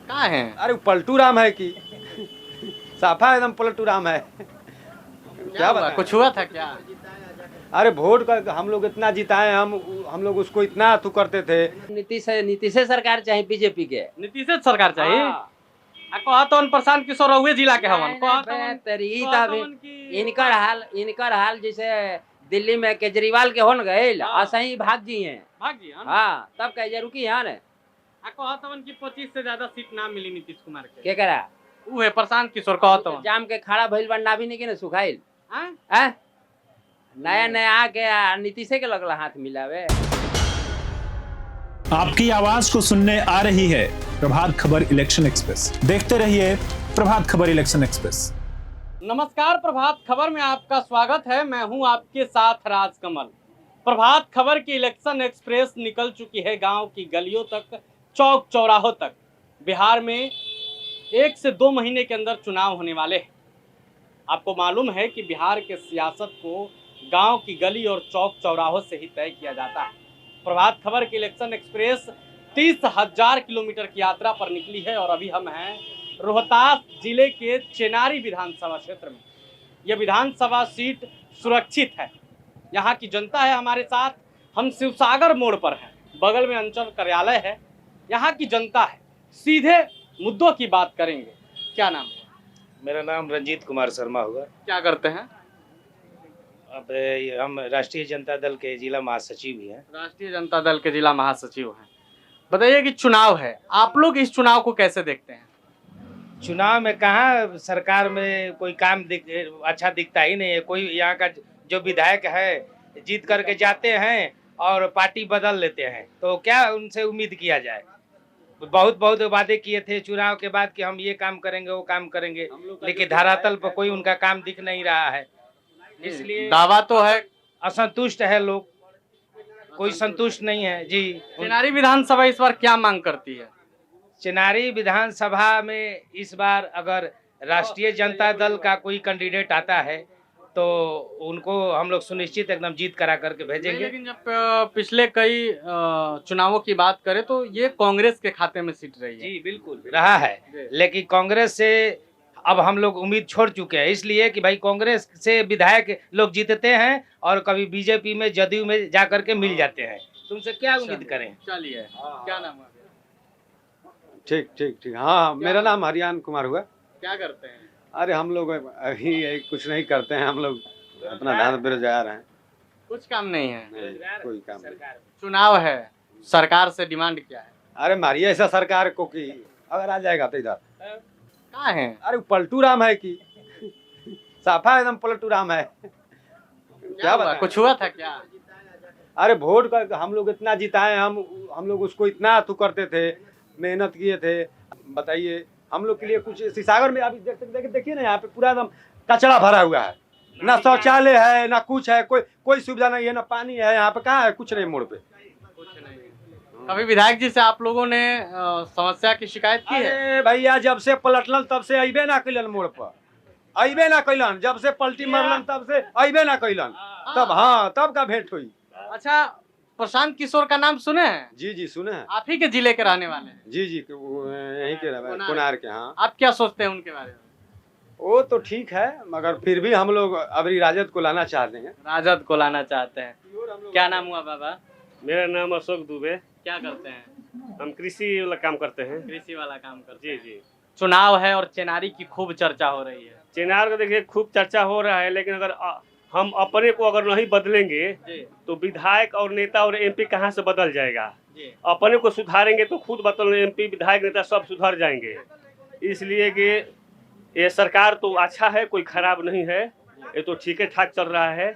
कहाँ है? अरे वो पलटू राम है कि साफा एकदम पलटू राम है। क्या हुआ? बताएं? कुछ हुआ था क्या? अरे वोट का हम लोग इतना जिताए, हम लोग उसको इतना अथू करते थे। नीतीश सरकार चाहे बीजेपी के। नीतीश सरकार चाहिए। हाँ। आ कहा तो प्रशांत किशोर रहुए जिला के हवन। इनकर हाल जैसे दिल्ली में केजरीवाल के होन गए हाँ। असही भाग जी हैं। भाग जी हाँ। हाँ तब कह रुकी यहाँ ने आ कहा तो की 25 से ज्यादा सीट ना मिली नीतीश कुमार के। के करा वो है प्रशांत किशोर कहा तो। जाम के खड़ा भइल बन्ना भी नहीं के ना सुखाइल। हाँ? नया नया आके नीतीशे के लगला हाथ मिलावे। आपकी आवाज को सुनने आ रही है प्रभात खबर इलेक्शन एक्सप्रेस। देखते रहिए प्रभात खबर इलेक्शन एक्सप्रेस। नमस्कार, प्रभात खबर में आपका स्वागत है। मैं हूं आपके साथ राजकमल। प्रभात खबर की इलेक्शन एक्सप्रेस निकल चुकी है गांव की गलियों तक, चौक चौराहों तक। बिहार में 1 से 2 महीने के अंदर चुनाव होने वाले हैं। आपको मालूम है कि बिहार के सियासत को गांव की गली और चौक चौराहों से ही तय किया जाता है। प्रभात खबर की इलेक्शन एक्सप्रेस 30,000 किलोमीटर की यात्रा पर निकली है और अभी हम हैं रोहतास जिले के चेनारी विधानसभा क्षेत्र में। यह विधानसभा सीट सुरक्षित है। यहाँ की जनता है हमारे साथ। हम शिवसागर मोड़ पर हैं, बगल में अंचल कार्यालय है। यहाँ की जनता है, सीधे मुद्दों की बात करेंगे। क्या नाम है? मेरा नाम रंजीत कुमार शर्मा हुआ। क्या करते हैं? अब हम राष्ट्रीय जनता दल के जिला महासचिव भी हैं। राष्ट्रीय जनता दल के जिला महासचिव हैं। बताइए कि चुनाव है, आप लोग इस चुनाव को कैसे देखते हैं? चुनाव में कहाँ सरकार में कोई काम अच्छा दिखता ही नहीं है। कोई यहाँ का जो विधायक है जीत करके जाते हैं और पार्टी बदल लेते हैं, तो क्या उनसे उम्मीद किया जाए। बहुत वादे किए थे चुनाव के बाद कि हम ये काम करेंगे वो काम करेंगे, लेकिन धरातल पर कोई उनका काम दिख नहीं रहा है। इसलिए दावा तो है, असंतुष्ट है लोग, कोई संतुष्ट नहीं है जी। चेनारी विधानसभा इस बार क्या मांग करती है? चेनारी विधानसभा में इस बार अगर राष्ट्रीय जनता दल का कोई कैंडिडेट आता है तो उनको हम लोग सुनिश्चित एकदम जीत करा करके भेजेंगे। लेकिन जब पिछले कई चुनावों की बात करें तो ये कांग्रेस के खाते में सीट रही है। जी बिल्कुल रहा है, लेकिन कांग्रेस से अब हम लोग उम्मीद छोड़ चुके हैं, इसलिए कि भाई कांग्रेस से विधायक लोग जीतते हैं और कभी बीजेपी में जदयू में जा करके मिल जाते हैं। तुमसे क्या उम्मीद करें। चलिए, क्या नाम है? ठीक ठीक ठीक। हाँ, मेरा नाम हरियान कुमार हुआ। क्या करते हैं? अरे हम लोग अभी कुछ नहीं करते हैं, हम लोग अपना धान बेरोजगार हैं। कुछ काम नहीं है। नहीं, कोई काम नहीं। चुनाव है, सरकार से डिमांड क्या है? अरे मारिए ऐसा सरकार को कि अगर आ जाएगा तो इधर। कहाँ है? अरे वो पलटू राम है कि साफा एकदम पलटू राम है। क्या हुआ? बताएं? कुछ हुआ था क्या? अरे वोट का हम लोग इतना जिताए, हम लोग उसको इतना अथू करते थे, मेहनत किए थे। बताइए हम लोग के लिए कुछ शिवसागर में अभी देखिए ना, यहाँ पे पूरा एकदम कचरा भरा हुआ है। ना शौचालय है ना कुछ है, कोई सुविधा नहीं है, ना पानी है। यहाँ पे कहाँ है? कुछ नहीं मोड़ पे। कुछ नहीं। कभी विधायक जी से आप लोगों ने समस्या की शिकायत की है? अरे भैया जब से पलटलन तब से अबे ना कैलन मोड़ पर, अबे ना कैलन। जब से पलटी मरलन तब से अबे ना कैलन। तब हाँ तब का भेंट हुई। अच्छा, प्रशांत किशोर का नाम सुने हैं? जी जी सुने हैं। आप ही के जिले के रहने वाले हैं? जी जी यहीं के कोनार के। हाँ, आप क्या सोचते हैं उनके बारे में? वो तो ठीक है, मगर फिर भी हम लोग अभी राजद को लाना चाहते हैं। राजद को लाना चाहते हैं। क्या नाम हुआ बाबा? मेरा नाम अशोक दुबे। क्या करते हैं? हम कृषि वाला काम करते हैं। कृषि वाला काम करते जी हैं। जी। चुनाव है और चेनारी की खूब चर्चा हो रही है। चेनार का देखिए खूब चर्चा हो रहा है, लेकिन अगर हम अपने को अगर नहीं बदलेंगे तो विधायक और नेता और एमपी कहाँ से बदल जाएगा। अपने को सुधारेंगे तो खुद बदल, एमपी विधायक नेता सब सुधर जाएंगे। इसलिए कि ये सरकार तो अच्छा है, कोई खराब नहीं है, ये तो ठीक ठाक चल रहा है।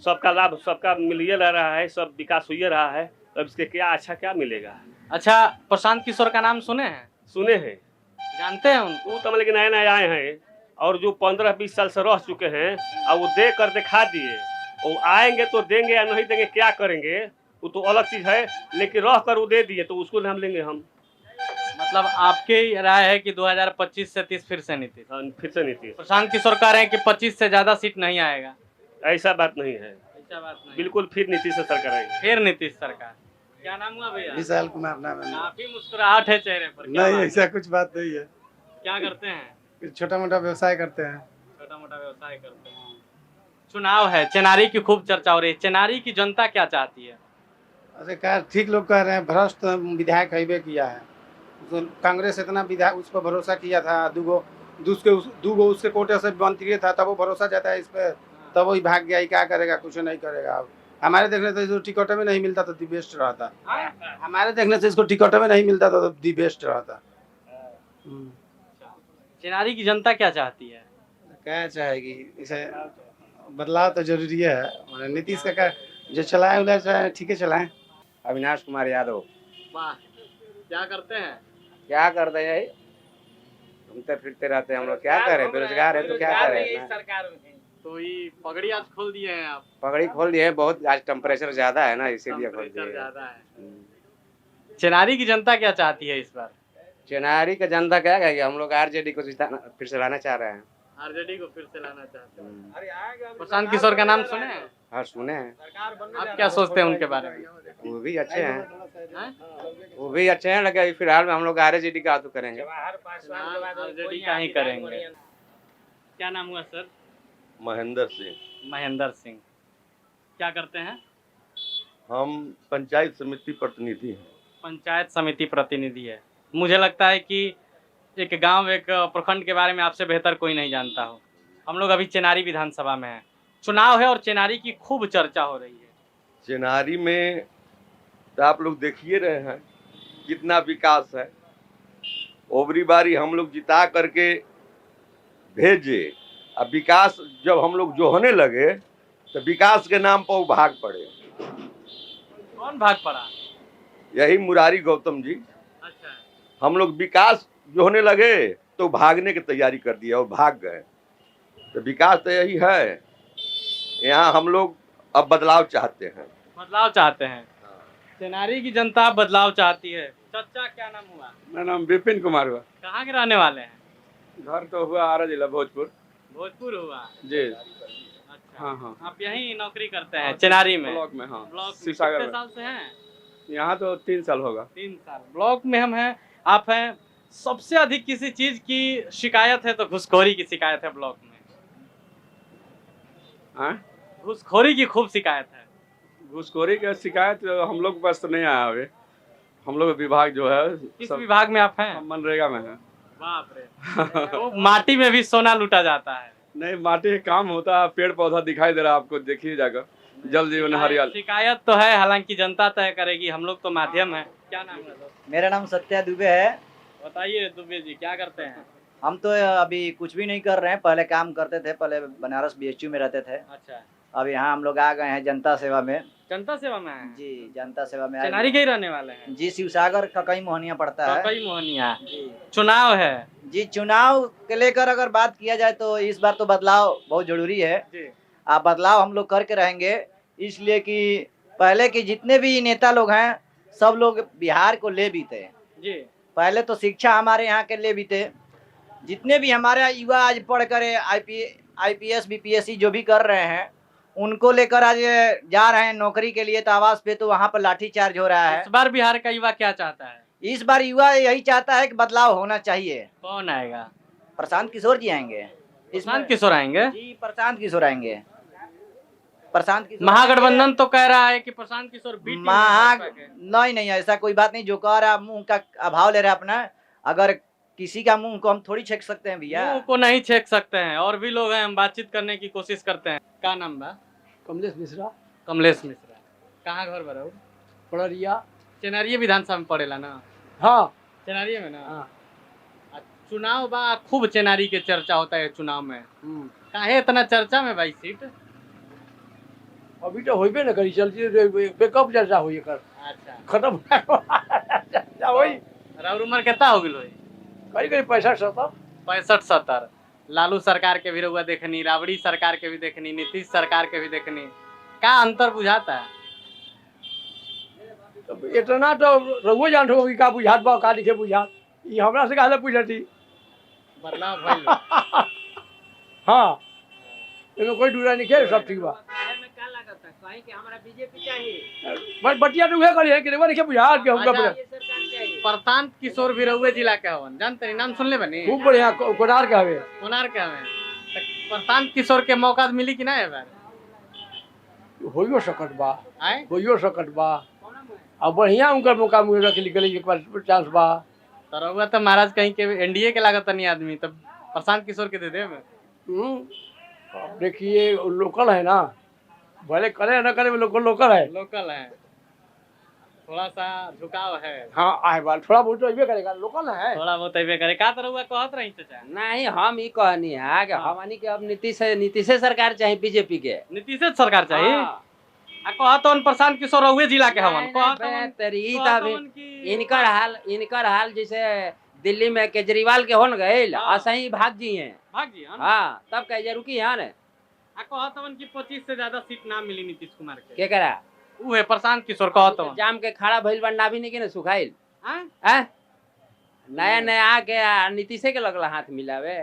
सबका लाभ सबका मिलिए रहा है, सब विकास हुई रहा है। अब इसके क्या अच्छा क्या मिलेगा। अच्छा, प्रशांत किशोर का नाम सुने हैं? सुने हैं, जानते हैं उनको? वो तो लेकिन नए नए आए हैं और जो 15-20 साल से रह चुके हैं और वो दे कर दिखा दिए। वो आएंगे तो देंगे या नहीं देंगे, क्या करेंगे वो तो अलग चीज है, लेकिन रह कर वो दे दिए तो उसको नाम लेंगे हम। मतलब आपकी राय है कि 2025 से 30 फिर से नीतीश? फिर से नीतीश। प्रशांत किशोर कह रहे हैं कि 25 से ज्यादा सीट नहीं आएगा। ऐसा बात नहीं है, ऐसा बात नहीं। बिल्कुल फिर नीतीश सरकार आएगी। फिर नीतीश सरकार। क्या नाम हुआ भैया? विशाल कुमार नाम है। काफी मुस्कुराहट है चेहरे पर, क्या नहीं बात है? ऐसा कुछ बात नहीं है, क्या करते हैं? छोटा मोटा व्यवसाय करते हैं। छोटा मोटा व्यवसाय करते हैं। चुनाव है, चेनारी की खूब चर्चा हो रही है, चेनारी की जनता क्या चाहती है? अरे क्या ठीक लोग कह रहे हैं, भ्रष्ट विधायक हैबे किया है। तो कांग्रेस इतना विधायक उस पर भरोसा किया था, दूगो उसके कोटे से मंत्री था, तब वो भरोसा जाता है इस पर, तब वही भाग गया। क्या करेगा, कुछ नहीं करेगा। अब हमारे देखने से इसको टिकट में नहीं मिलता तो दी बेस्ट रहता। हमारे देखने से इसको टिकट में नहीं मिलता तो दी बेस्ट रहता। चेनारी की जनता क्या चाहती है? क्या चाहेगी, इसे बदलाव तो जरूरी है। और नीतीश का जो चलाए उला चाहे ठीक है चलाएं। अविनाश कुमार यादव। वाह, क्या करते हैं? क्या करते हैं, घूमते फिरते रहते हैं हम लोग। क्या करें, बेरोजगार है तो क्या करें। तो ये पगड़ी आज खोल दिए हैं आप? पगड़ी खोल दिए, बहुत आज टेम्परेचर ज्यादा है ना, इसीलिए खोल टेम्परेचर दिए। ज्यादा है। चेनारी की जनता क्या चाहती है इस बार? चेनारी का जनता क्या कहेगी, हम लोग आरजेडी को फिर से लाना चाह रहे हैं। आरजेडी को फिर से लाना चाहते हैं। प्रशांत किशोर का नाम सुने हैं? हाँ सुने हैं। आप क्या सोचते हैं उनके बारे में? वो भी अच्छे हैं, वो भी अच्छे हैं, लेकिन फिलहाल में हम लोग आरजेडी का तो करेंगे। आरजेडी का ही करेंगे। क्या नाम हुआ सर? महेंद्र सिंह। महेंद्र सिंह। क्या करते हैं? हम पंचायत समिति प्रतिनिधि हैं। पंचायत समिति प्रतिनिधि है। मुझे लगता है कि एक गांव, एक प्रखंड के बारे में आपसे बेहतर कोई नहीं जानता हो। हम लोग अभी चेनारी विधानसभा में हैं, चुनाव है और चेनारी की खूब चर्चा हो रही है। चेनारी में तो आप लोग देखिए रहे हैं कितना विकास है। ओबरी बारी हम लोग जिता करके भेजे, अब विकास जब हम लोग जो होने लगे तो विकास के नाम पर वो भाग पड़े। कौन भाग पड़ा? यही मुरारी गौतम जी। अच्छा, हम लोग विकास जो होने लगे तो भागने की तैयारी कर दिया और भाग गए। तो विकास तो यही है, यहाँ हम लोग अब बदलाव चाहते हैं। बदलाव चाहते हैं। चेनारी की जनता बदलाव चाहती है। चाचा क्या नाम हुआ? मेरा नाम विपिन कुमार हुआ। कहाँ के रहने वाले हैं? घर तो हुआ आरा जिला भोजपुर। भोजपुर हुआ जी। अच्छा, हाँ हाँ, आप यहीं नौकरी करते हैं चेनारी में? ब्लॉक में। हाँ, ब्लॉक में शिवसागर कितने में। साल से हैं? यहाँ तो 3 साल होगा। 3 साल। ब्लॉक में हम हैं, आप हैं। सबसे अधिक किसी चीज की शिकायत है तो घुसखोरी की शिकायत है ब्लॉक में। हाँ? घुसखोरी की खूब शिकायत है। घूसखोरी का शिकायत हम लोग के पास तो नहीं आया अभी। हम लोग विभाग जो है किस विभाग में आप हैं? मनरेगा में है। बाप रे, तो माटी में भी सोना लूटा जाता है। नहीं, माटी काम होता है, पेड़ पौधा दिखाई दे रहा है आपको, देखिए जाकर। जल जीवन हरियाली। शिकायत तो है, हालांकि जनता तय करेगी, हम लोग तो माध्यम है। क्या नाम है? मेरा नाम सत्या दुबे है। बताइए दुबे जी, क्या करते हैं? हम तो अभी कुछ भी नहीं कर रहे हैं, पहले काम करते थे, पहले बनारस बीएचयू में रहते थे। अच्छा, अब यहाँ हम लोग आ गए हैं जनता सेवा में। जनता सेवा में है जी, जनता सेवा में आए चेनारी के ही रहने वाले हैं जी। शिवसागर का कई मोहनिया पड़ता है। कई मोहनिया। जी चुनाव है जी। चुनाव के लेकर अगर बात किया जाए तो इस बार तो बदलाव बहुत जरूरी है जी। आप बदलाव हम लोग करके रहेंगे, इसलिए कि पहले के जितने भी नेता लोग हैं सब लोग बिहार को ले भी थे जी। पहले तो शिक्षा हमारे यहाँ के लिए भी थे। जितने भी हमारे युवा आज पढ़ कर IPS BPSC जो भी कर रहे हैं उनको लेकर आज जा रहे हैं नौकरी के लिए, तो आवास पे तो वहाँ पर लाठीचार्ज हो रहा है। इस बार बिहार का युवा क्या चाहता है? इस बार युवा यही चाहता है कि बदलाव होना चाहिए। कौन आएगा? प्रशांत किशोर जी आएंगे। प्रशांत किशोर आएंगे जी, प्रशांत किशोर आएंगे। प्रशांत किशोर महागठबंधन तो कह रहा है कि प्रशांत किशोर बी टीम है भाजपा के। नहीं, ऐसा कोई बात नहीं। जो कह रहा है मुंह का अभाव ले रहा है अपना। अगर किसी का मुंह को हम थोड़ी छेक सकते हैं भैया। मुंह को नहीं छेक सकते हैं, और भी लोग हैं, हम बातचीत करने की कोशिश करते हैं। क्या नाम बा? कमलेश मिश्रा। कमलेश मिश्रा। कहाँ घर बराऊ? पड़रिया। चेनारिये विधानसभा में पड़ेला ना? हाँ, चेनारिये में ना? हाँ। चुनाव बा, खूब चेनारी के चर्चा होता है चुनाव में। काहे इतना चर्चा में भाई सीट? अभी तो होइबे न करी, चलती कब चर्चा हुई कर। अच्छा, खत्म चर्चा हुई। राउर उम्र कितना हो गई? करीब 65-70। 65-70। लालू सरकार के भी रहुआ देखनी, राबड़ी सरकार के भी देखनी, नीतीश सरकार के भी देखनी। क्या अंतर बुझाता है? इतना तो रघुओ जान हो का बुझात बा का लिखे बुझात। ये हमरा से काहे पूछती। बदलाव भइल। हाँ, एमे कोई दूरा नहीं खेल, सब ठीक बा। कहीं कि हमारा बीजेपी चाहिए। बट बटिया तो उहे करी कि रेवा देखिए बिहार के हमका अच्छा। ये सरकार चाहिए। प्रशांत किशोर भी रहुए जिला के हवन, जानते नहीं, नाम सुन ले बनी खूब बढ़िया कोडार के हवे। कोनार के हवन। तो प्रशांत किशोर के मौका मिली कि ना है बार? होइयो सकत बा, आए होइयो सकत बा। अब बढ़िया उनकर मौका मिल रखली गली एक बार चांस बा। तो रहुआ तो महाराज कहीं के एनडीए के लागत नहीं आदमी, तब प्रशांत किशोर के दे दे में। अब देखिए लोकल है ना, भले करे ना करे लोकल है। लोकल है, थोड़ा सा झुकाव है। हाँ आए बाल थोड़ा बहुत तो अइबे करेगा, लोकल है। थोड़ा बहुत अइबे करे का, तो रहुआ कहत रही चाचा। नहीं हम ही कहनी है कि हमनी के अब नीतीश सरकार चाहिए बीजेपी के। नीतीश सरकार चाहिए। हाँ। आ कहत हन प्रशांत किशोर रहुए जिला के हवन। नहीं, कहत नहीं, हवन बेहतरी कहत तभी हवन कि इनकर हाल जैसे दिल्ली में केजरीवाल के होन गए हाँ। ऐसा ही भाग जी हैं। भाग जी हन। हाँ तब कह रुकी है ना आ कहत हवन कि 25 से ज्यादा सीट ना मिली नीतीश कुमार के। के करा उ है प्रशांत किशोर कहत हवन। जाम के खड़ा भइल बन्ना भी नहीं के ना सुखाइल। हैं? हैं? नया नया आके नीतीशे के लगला हाथ मिलावे।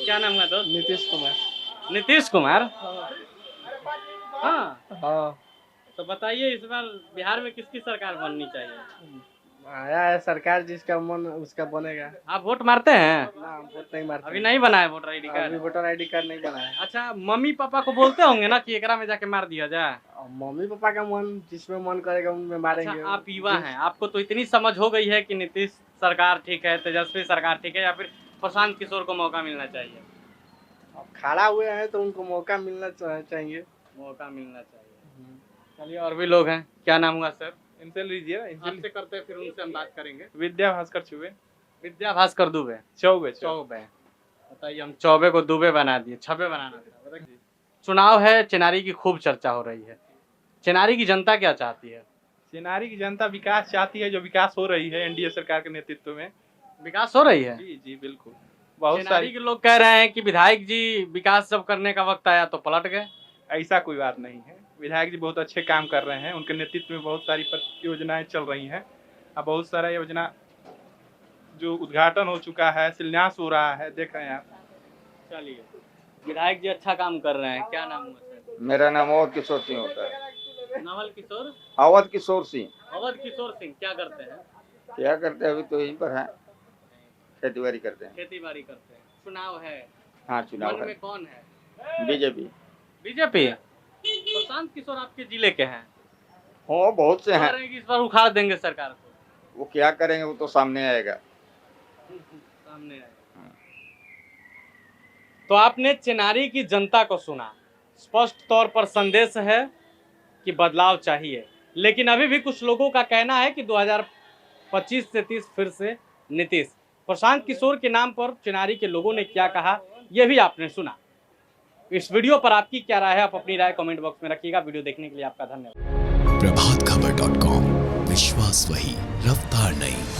क्या नाम है दोस्त? नीतीश कुमार। नीतीश कुमार। हाँ हाँ तो बताइए इस बार बिहार में किसकी सरकार बननी चाहिए? आया है सरकार जिसका मन उसका बनेगा। आप वोट मारते हैं? ना वोट नहीं मारते। अभी नहीं बना है वोटर आईडी अभी कार्ड। वोटर आईडी कार्ड नहीं बना है। अच्छा, मम्मी पापा को बोलते होंगे ना कि एकरा में जाके मार दिया जाए। और मम्मी पापा का मन जिसमें मन करेगा उनमें मारेंगे। अच्छा, आप युवा हैं, आपको तो इतनी समझ हो गई है कि नीतीश सरकार ठीक है, तेजस्वी सरकार ठीक है, या फिर प्रशांत किशोर को मौका मिलना चाहिए? अब खड़ा हुए हैं तो उनको मौका मिलना चाहिए। मौका मिलना चाहिए। चलिए और भी लोग हैं, क्या नाम हुआ सर? इनसे लीजिए, आपसे करते हैं, फिर उनसे हम बात करेंगे। विद्या भास्कर चुबे। विद्या भास्कर दुबे। चौबे चौबे। बताइए, हम चौबे को दुबे बना दिए, छबे बनाना था। बताइए। चुनाव है, चिनारी की खूब चर्चा हो रही है। चिनारी की जनता क्या चाहती है? चिनारी की जनता विकास चाहती है, जो विकास हो रही है एनडीए सरकार के नेतृत्व में। विकास हो रही है? जी जी बिल्कुल। बहुत चिनारी सारी के लोग कह रहे हैं कि विधायक जी विकास जब करने का वक्त आया तो पलट गए। ऐसा कोई बात नहीं है। विधायक जी बहुत अच्छे काम कर रहे हैं, उनके नेतृत्व में बहुत सारी योजनाएं चल रही हैं। अब बहुत सारा योजना जो उद्घाटन हो चुका है, शिलान्यास हो रहा है, देख रहे हैं आप। चलिए, विधायक जी अच्छा काम कर रहे हैं। क्या नाम हुआ सर? मेरा नाम अवध किशोर सिंह होता है। नवल किशोर? अवध किशोर सिंह। अवध किशोर सिंह क्या करते हैं? क्या करते हैं? अभी तो यहीं पर है, खेती बाड़ी करते हैं। खेती बाड़ी करते हैं। चुनाव है, हाँ चुनाव मन है। में कौन है? बीजेपी। बीजेपी। प्रशांत किशोर आपके जिले के हैं, हो बहुत से कह हैं, रहे हैं कि इस बार उखाड़ देंगे सरकार को। वो क्या करेंगे वो तो सामने आएगा। सामने आएगा। तो आपने चिनारी की जनता को सुना, स्पष्ट तौर पर संदेश है कि बदलाव चाहिए, लेकिन अभी भी कुछ लोगों का कहना है कि 2025 से 30 फिर से नीतीश। प्रशांत किशोर के नाम पर चिनारी के लोगों ने क्या कहा, यह भी आपने सुना। इस वीडियो पर आपकी क्या राय है? आप अपनी राय कमेंट बॉक्स में रखिएगा। वीडियो देखने के लिए आपका धन्यवाद। प्रभात खबर.com, विश्वास वही, रफ्तार नहीं।